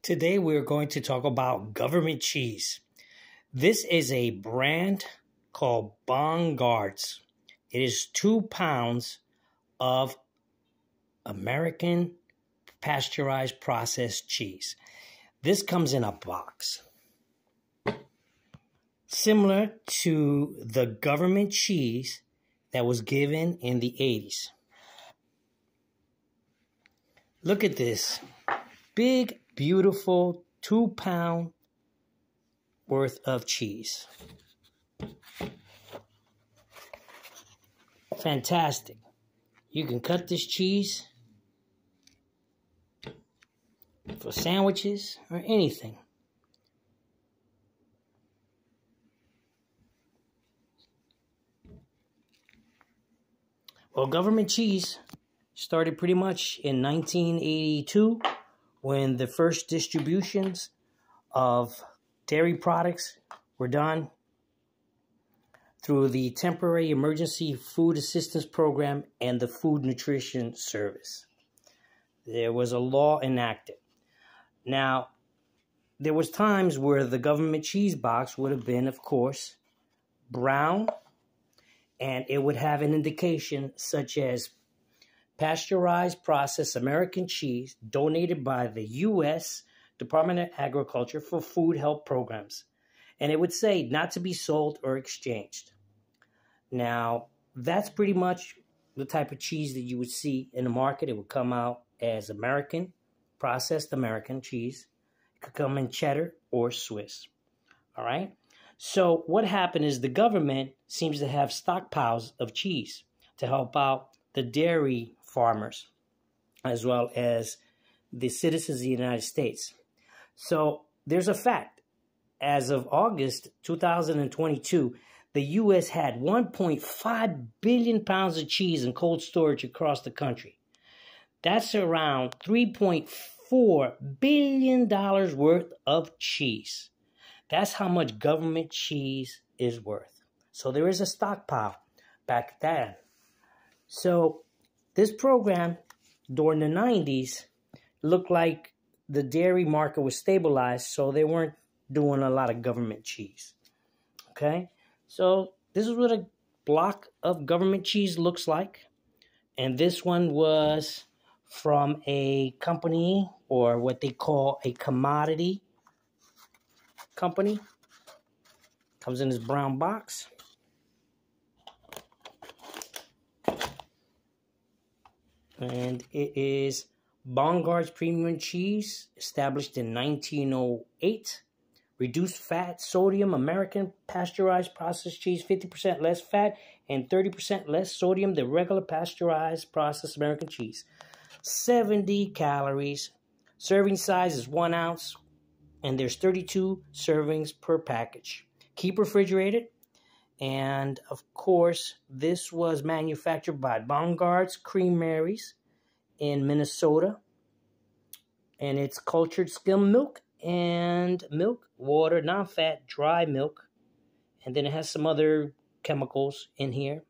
Today we're going to talk about government cheese. This is a brand called Bongards. It is 2 pounds of American pasteurized processed cheese. This comes in a box. Similar to the government cheese that was given in the 80s. Look at this. Big, beautiful 2 pound worth of cheese. Fantastic. You can cut this cheese for sandwiches or anything. Well, government cheese started pretty much in 1982 when the first distributions of dairy products were done through the Temporary Emergency Food Assistance Program and the Food Nutrition Service. There was a law enacted. Now, there was times where the government cheese box would have been, of course, brown, and it would have an indication such as pasteurized processed American cheese donated by the U.S. Department of Agriculture for food help programs. And it would say not to be sold or exchanged. Now, that's pretty much the type of cheese that you would see in the market. It would come out as American, processed American cheese. It could come in cheddar or Swiss. All right? So what happened is the government seems to have stockpiles of cheese to help out the dairy farmers as well as the citizens of the United States. So there's a fact. As of August 2022, the U.S. had 1.5 billion pounds of cheese in cold storage across the country. That's around $3.4 billion worth of cheese. That's how much government cheese is worth. So there is a stockpile back then. So this program during the 90s looked like the dairy market was stabilized, so they weren't doing a lot of government cheese. Okay? So this is what a block of government cheese looks like. And this one was from a company or what they call a commodity company. Comes in this brown box. And it is Bongards Creamery Cheese, established in 1908. Reduced fat, sodium, American pasteurized processed cheese, 50% less fat and 30% less sodium than regular pasteurized processed American cheese. 70 calories. Serving size is 1 ounce, and there's 32 servings per package. Keep refrigerated. And, of course, this was manufactured by Bongards Creameries in Minnesota. And it's cultured skim milk and milk, water, non-fat, dry milk. And then it has some other chemicals in here.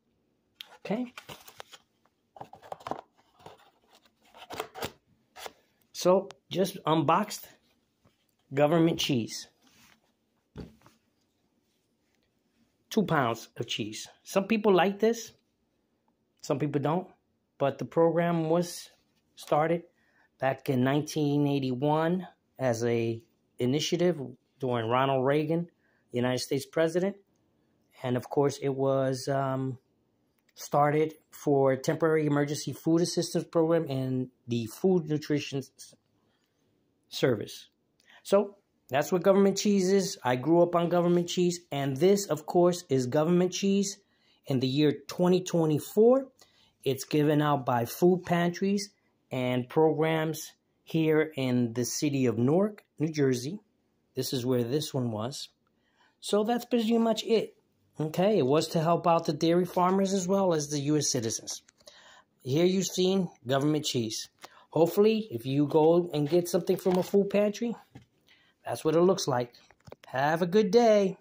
Okay. So, just unboxed government cheese. 2 pounds of cheese. Some people like this. Some people don't. But the program was started back in 1981 as a initiative during Ronald Reagan, the United States president. And of course, it was started for Temporary Emergency Food Assistance Program and the Food Nutrition Service. So that's what government cheese is. I grew up on government cheese. And this, of course, is government cheese in the year 2024. It's given out by food pantries and programs here in the city of Newark, New Jersey. This is where this one was. So that's pretty much it. Okay, it was to help out the dairy farmers as well as the U.S. citizens. Here you've seen government cheese. Hopefully, if you go and get something from a food pantry, that's what it looks like. Have a good day.